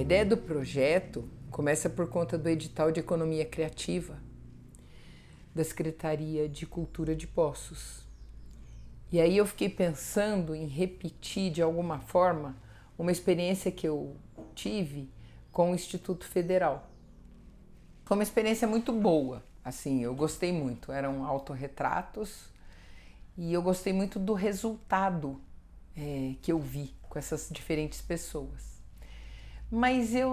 ideia do projeto começa por conta do edital de economia criativa da Secretaria de Cultura de Poços. E aí eu fiquei pensando em repetir de alguma forma uma experiência que eu tive com o Instituto Federal. Foi uma experiência muito boa, assim, eu gostei muito. Eram autorretratos e eu gostei muito do resultado que eu vi com essas diferentes pessoas. Mas eu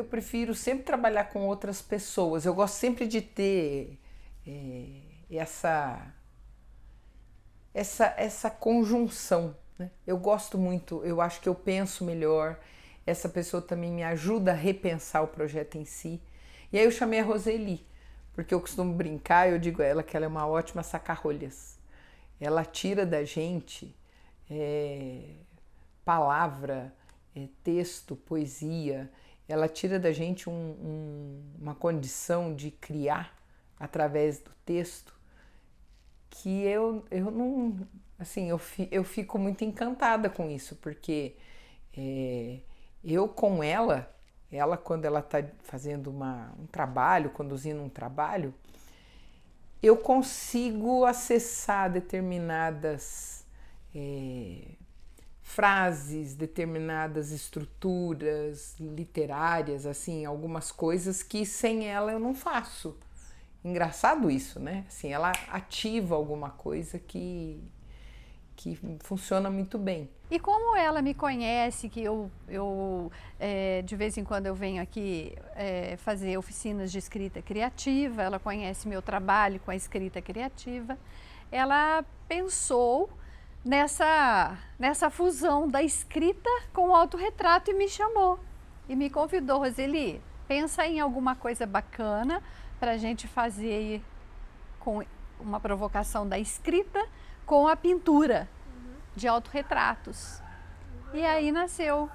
prefiro sempre trabalhar com outras pessoas. Eu gosto sempre de ter essa conjunção, né? Eu gosto muito, eu acho que eu penso melhor, essa pessoa também me ajuda a repensar o projeto em si. E aí eu chamei a Roseli, porque eu costumo brincar, eu digo a ela que ela é uma ótima saca-rolhas. Ela tira da gente palavra, texto, poesia, ela tira da gente uma condição de criar através do texto que eu não, assim, eu fico muito encantada com isso, porque eu com ela quando ela está fazendo um trabalho, conduzindo um trabalho, eu consigo acessar determinadas frases, determinadas estruturas literárias, assim, algumas coisas que sem ela eu não faço. Engraçado isso, né? Assim, ela ativa alguma coisa que funciona muito bem. E como ela me conhece, que de vez em quando eu venho aqui fazer oficinas de escrita criativa, ela conhece meu trabalho com a escrita criativa, ela pensou nessa fusão da escrita com o autorretrato e me chamou. E me convidou: Roseli, pensa em alguma coisa bacana para a gente fazer com uma provocação da escrita com a pintura de autorretratos. E aí nasceu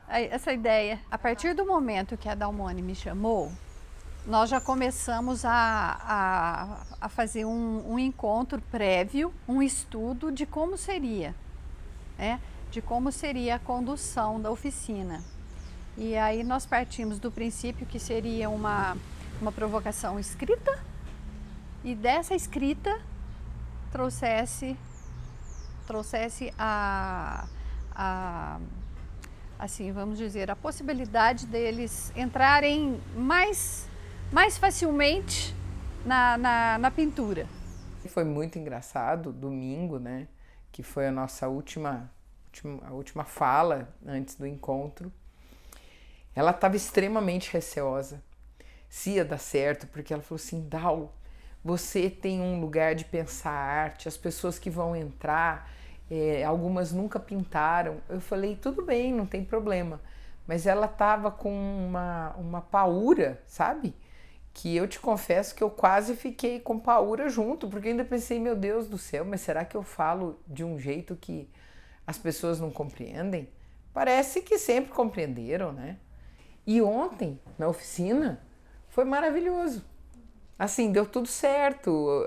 essa ideia. A partir do momento que a Dalmone me chamou, nós já começamos a fazer um encontro prévio, um estudo de como seria, né? De como seria a condução da oficina. E aí nós partimos do princípio que seria uma provocação escrita, e dessa escrita trouxesse assim, vamos dizer, a possibilidade deles entrarem mais facilmente na pintura. Foi muito engraçado, domingo, né, que foi a nossa última fala antes do encontro. Ela estava extremamente receosa se ia dar certo, porque ela falou assim: Dal, você tem um lugar de pensar arte, as pessoas que vão entrar, algumas nunca pintaram. Eu falei: tudo bem, não tem problema. Mas ela estava com uma paura, sabe? Que eu te confesso que eu quase fiquei com paura junto, porque eu ainda pensei: meu Deus do céu, mas será que eu falo de um jeito que as pessoas não compreendem? Parece que sempre compreenderam, né? E ontem, na oficina, foi maravilhoso. Assim, deu tudo certo.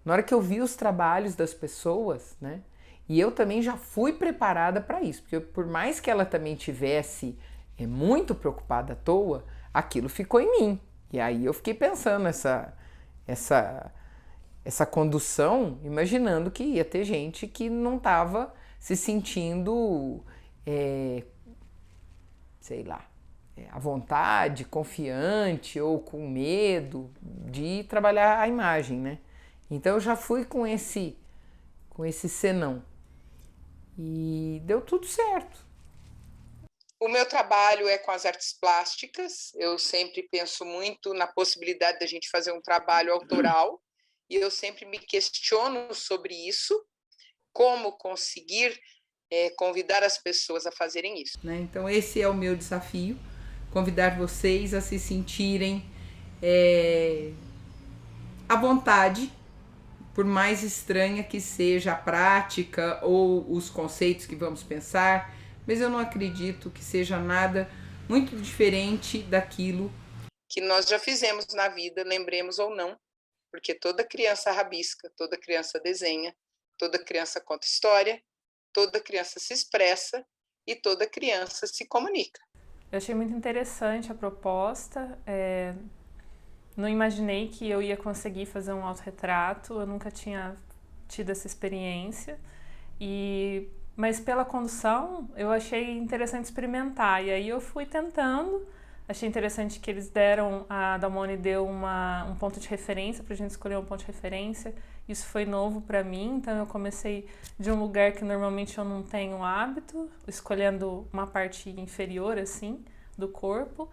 Na hora que eu vi os trabalhos das pessoas, né? E eu também já fui preparada para isso, porque por mais que ela também tivesse muito preocupada à toa, aquilo ficou em mim. E aí eu fiquei pensando essa condução, imaginando que ia ter gente que não estava se sentindo, sei lá, à vontade, confiante ou com medo de trabalhar a imagem, né? Então eu já fui com esse senão e deu tudo certo. O meu trabalho é com as artes plásticas. Eu sempre penso muito na possibilidade da gente fazer um trabalho autoral e eu sempre me questiono sobre isso, como conseguir convidar as pessoas a fazerem isso. Né? Então esse é o meu desafio, convidar vocês a se sentirem à vontade, por mais estranha que seja a prática ou os conceitos que vamos pensar, mas eu não acredito que seja nada muito diferente daquilo que nós já fizemos na vida, lembremos ou não, porque toda criança rabisca, toda criança desenha, toda criança conta história, toda criança se expressa e toda criança se comunica. Eu achei muito interessante a proposta. Não imaginei que eu ia conseguir fazer um autorretrato, eu nunca tinha tido essa experiência. Mas pela condução eu achei interessante experimentar, e aí eu fui tentando. Achei interessante que a Dalmone deu um ponto de referência, pra gente escolher um ponto de referência. Isso foi novo para mim, então eu comecei de um lugar que normalmente eu não tenho hábito, escolhendo uma parte inferior, assim, do corpo,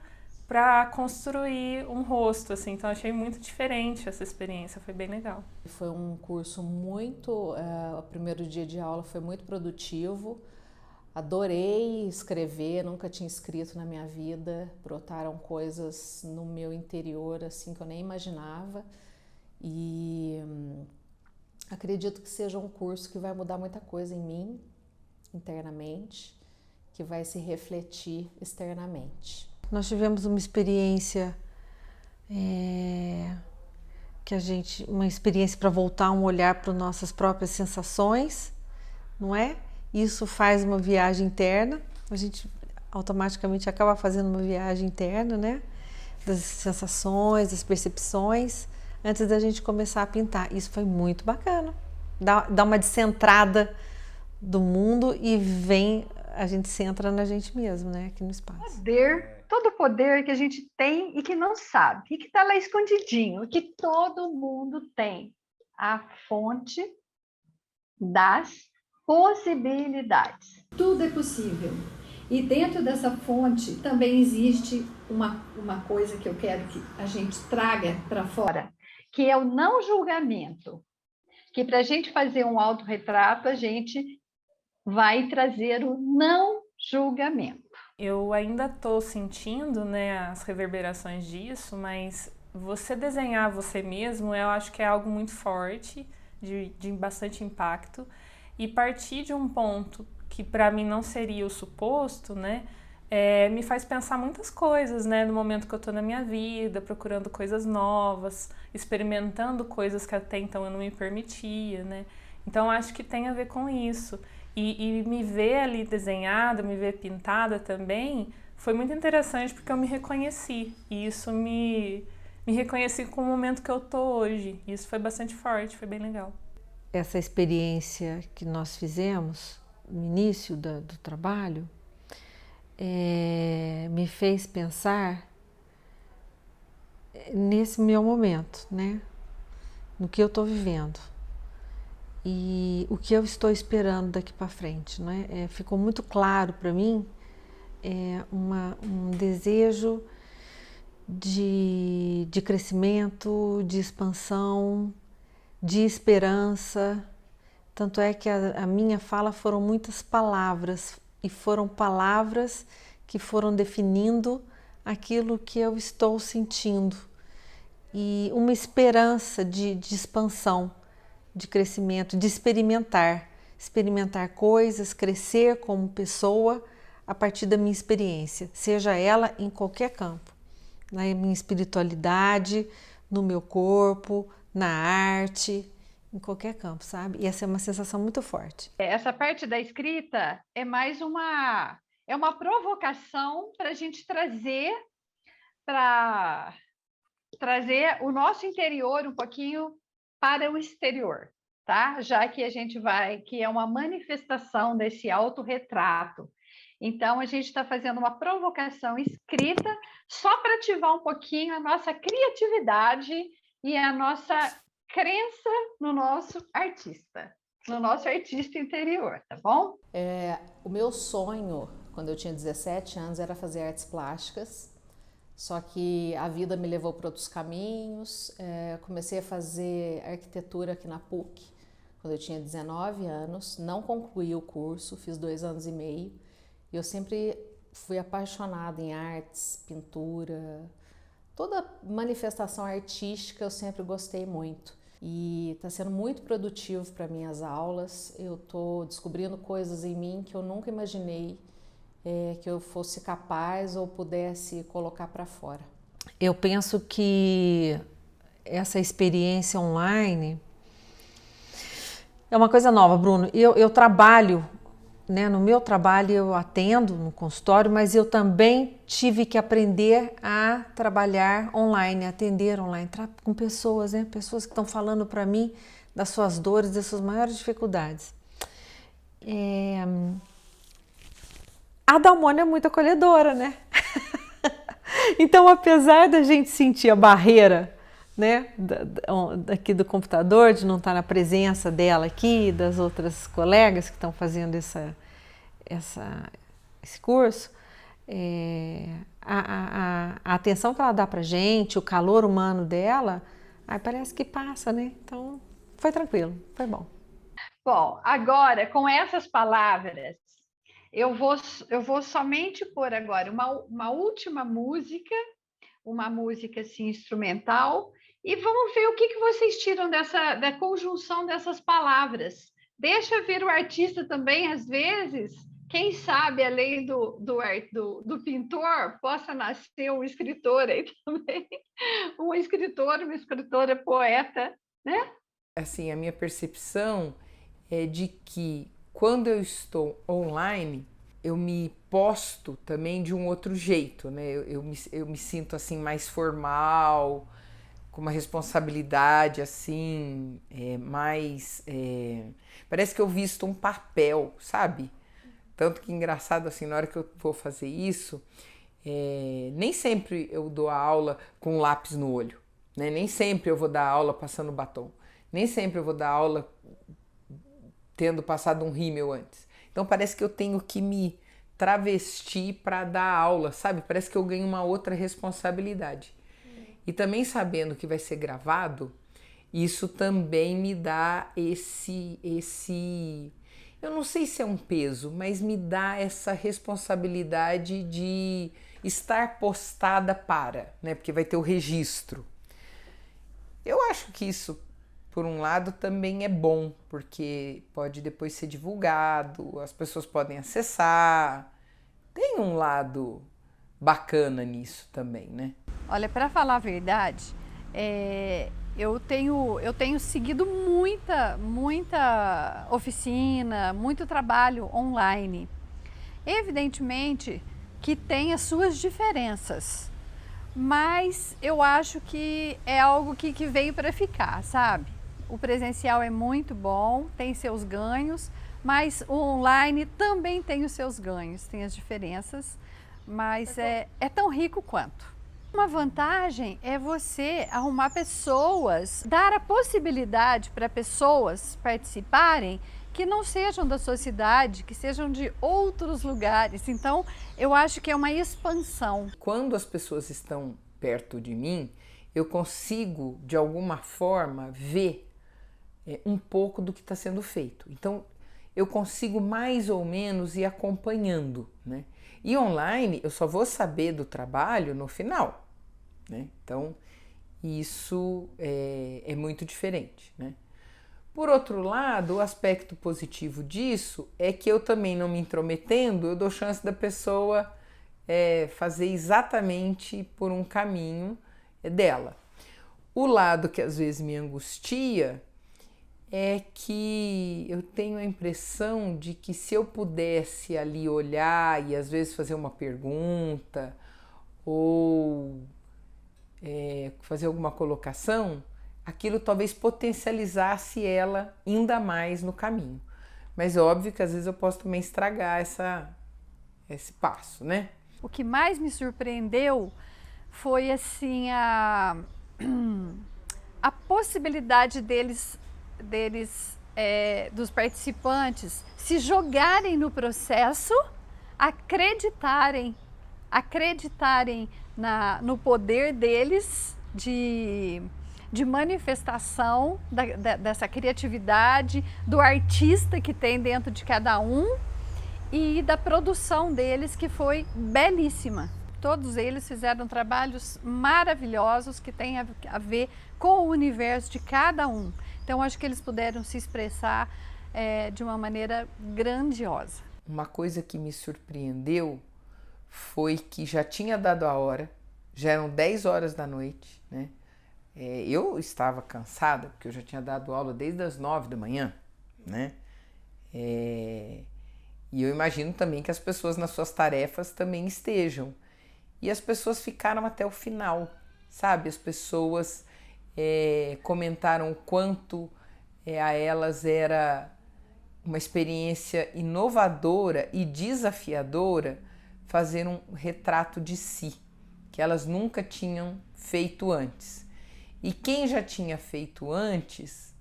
para construir um rosto, assim. Então achei muito diferente essa experiência, foi bem legal. Foi um curso o primeiro dia de aula foi muito produtivo. Adorei escrever, nunca tinha escrito na minha vida, brotaram coisas no meu interior assim que eu nem imaginava, e acredito que seja um curso que vai mudar muita coisa em mim, internamente, que vai se refletir externamente. Nós tivemos uma experiência uma experiência para voltar um olhar para nossas próprias sensações, não é? Isso faz uma viagem interna, a gente automaticamente acaba fazendo uma viagem interna, né? Das sensações, das percepções, antes da gente começar a pintar. Isso foi muito bacana. Dá uma descentrada do mundo e a gente centra na gente mesmo, né? Aqui no espaço. Todo o poder que a gente tem e que não sabe, e que está lá escondidinho, que todo mundo tem. A fonte das possibilidades. Tudo é possível. E dentro dessa fonte também existe uma coisa que eu quero que a gente traga para fora, que é o não julgamento. Que para a gente fazer um autorretrato, a gente vai trazer o não julgamento. Eu ainda estou sentindo, né, as reverberações disso, mas você desenhar você mesmo, eu acho que é algo muito forte, de bastante impacto. E partir de um ponto que para mim não seria o suposto, né, me faz pensar muitas coisas, né, no momento que eu estou na minha vida, procurando coisas novas, experimentando coisas que até então eu não me permitia, né. Então acho que tem a ver com isso. E me ver ali desenhada, me ver pintada também, foi muito interessante porque eu me reconheci. E isso me reconheci com o momento que eu tô hoje. E isso foi bastante forte, foi bem legal. Essa experiência que nós fizemos no início do trabalho me fez pensar nesse meu momento, né? No que eu estou vivendo e o que eu estou esperando daqui para frente, né? Ficou muito claro para mim um desejo de crescimento, de expansão, de esperança. Tanto é que a minha fala foram muitas palavras, e foram palavras que foram definindo aquilo que eu estou sentindo. E uma esperança de expansão, de crescimento, de experimentar coisas, crescer como pessoa a partir da minha experiência, seja ela em qualquer campo, na minha espiritualidade, no meu corpo, na arte, em qualquer campo, sabe? E essa é uma sensação muito forte. Essa parte da escrita é mais uma provocação para a gente trazer o nosso interior um pouquinho para o exterior, tá? Já que que é uma manifestação desse autorretrato. Então, a gente está fazendo uma provocação escrita só para ativar um pouquinho a nossa criatividade e a nossa crença no nosso artista interior, tá bom? O meu sonho, quando eu tinha 17 anos, era fazer artes plásticas. Só que a vida me levou para outros caminhos. Comecei a fazer arquitetura aqui na PUC quando eu tinha 19 anos. Não concluí o curso, fiz 2 anos e meio. E eu sempre fui apaixonada em artes, pintura, toda manifestação artística eu sempre gostei muito. E está sendo muito produtivo para mim as aulas. Eu estou descobrindo coisas em mim que eu nunca imaginei que eu fosse capaz ou pudesse colocar para fora. Eu penso que essa experiência online é uma coisa nova, Bruno. Eu trabalho né, no meu trabalho eu atendo no consultório, mas eu também tive que aprender a trabalhar online, atender online, com pessoas, né, pessoas que estão falando para mim das suas dores, das suas maiores dificuldades. A Dalmone é muito acolhedora, né? Então, apesar da gente sentir a barreira, né, aqui do computador, de não estar na presença dela aqui, das outras colegas que estão fazendo esse curso, a atenção que ela dá pra gente, o calor humano dela, aí parece que passa, né? Então, foi tranquilo, foi bom. Bom, agora, com essas palavras, eu vou somente pôr agora uma última música, uma música assim, instrumental, e vamos ver o que vocês tiram da conjunção dessas palavras. Deixa ver o artista também, às vezes, quem sabe, além do pintor, possa nascer um escritor aí também, um escritor, uma escritora, poeta, né? Assim, a minha percepção é de que quando eu estou online, eu me posto também de um outro jeito, né? Eu me sinto assim mais formal, com uma responsabilidade assim, parece que eu visto um papel, sabe? Tanto que engraçado assim, na hora que eu vou fazer isso, nem sempre eu dou a aula com um lápis no olho, né? Nem sempre eu vou dar aula passando batom, nem sempre eu vou dar aula tendo passado um rímel antes. Então parece que eu tenho que me travestir para dar aula, sabe? Parece que eu ganho uma outra responsabilidade. E também sabendo que vai ser gravado, isso também me dá eu não sei se é um peso, mas me dá essa responsabilidade de estar postada né? Porque vai ter o registro. Eu acho que isso, por um lado, também é bom, porque pode depois ser divulgado, as pessoas podem acessar. Tem um lado bacana nisso também, né? Olha, para falar a verdade, eu tenho seguido muita oficina, muito trabalho online. Evidentemente que tem as suas diferenças, mas eu acho que é algo que veio para ficar, sabe? O presencial é muito bom, tem seus ganhos, mas o online também tem os seus ganhos, tem as diferenças, mas é tão rico quanto. Uma vantagem é você arrumar pessoas, dar a possibilidade para pessoas participarem que não sejam da sua cidade, que sejam de outros lugares. Então, eu acho que é uma expansão. Quando as pessoas estão perto de mim, eu consigo, de alguma forma, ver um pouco do que está sendo feito. Então, eu consigo mais ou menos ir acompanhando, né? E online, eu só vou saber do trabalho no final, né? Então, isso é muito diferente, né? Por outro lado, o aspecto positivo disso é que eu também não me intrometendo, eu dou chance da pessoa fazer exatamente por um caminho dela. O lado que às vezes me angustia é que eu tenho a impressão de que se eu pudesse ali olhar e às vezes fazer uma pergunta ou fazer alguma colocação, aquilo talvez potencializasse ela ainda mais no caminho. Mas é óbvio que às vezes eu posso também estragar esse passo, né? O que mais me surpreendeu foi assim a possibilidade dos participantes se jogarem no processo, acreditarem no poder deles de manifestação dessa criatividade, do artista que tem dentro de cada um e da produção deles, que foi belíssima. Todos eles fizeram trabalhos maravilhosos que têm a ver com o universo de cada um. Então, acho que eles puderam se expressar de uma maneira grandiosa. Uma coisa que me surpreendeu foi que já tinha dado a hora, já eram 10 horas da noite, né? Eu estava cansada, porque eu já tinha dado aula desde as 9 da manhã, né? E eu imagino também que as pessoas nas suas tarefas também estejam. E as pessoas ficaram até o final, sabe? As pessoas comentaram o quanto a elas era uma experiência inovadora e desafiadora fazer um retrato de si, que elas nunca tinham feito antes. E quem já tinha feito antes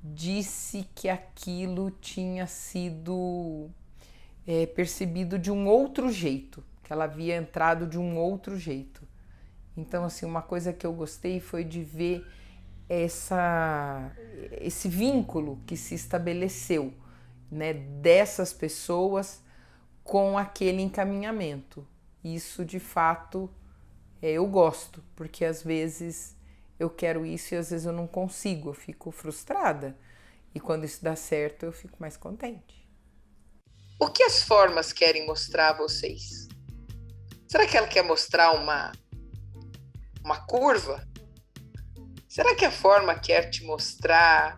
disse que aquilo tinha sido percebido de um outro jeito, que ela havia entrado de um outro jeito. Então, assim, uma coisa que eu gostei foi de ver esse vínculo que se estabeleceu, né, dessas pessoas com aquele encaminhamento. Isso, de fato, eu gosto, porque às vezes eu quero isso e às vezes eu não consigo, eu fico frustrada. E quando isso dá certo, eu fico mais contente. O que as formas querem mostrar a vocês? Será que ela quer mostrar uma curva? Será que a forma quer te mostrar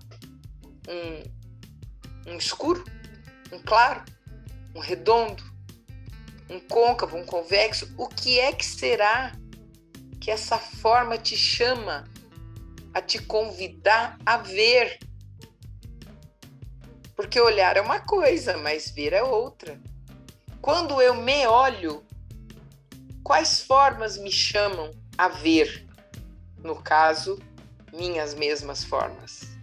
um escuro, um claro, um redondo, um côncavo, um convexo? O que é que será que essa forma te chama a te convidar a ver? Porque olhar é uma coisa, mas ver é outra. Quando eu me olho, quais formas me chamam a ver? No caso, minhas mesmas formas.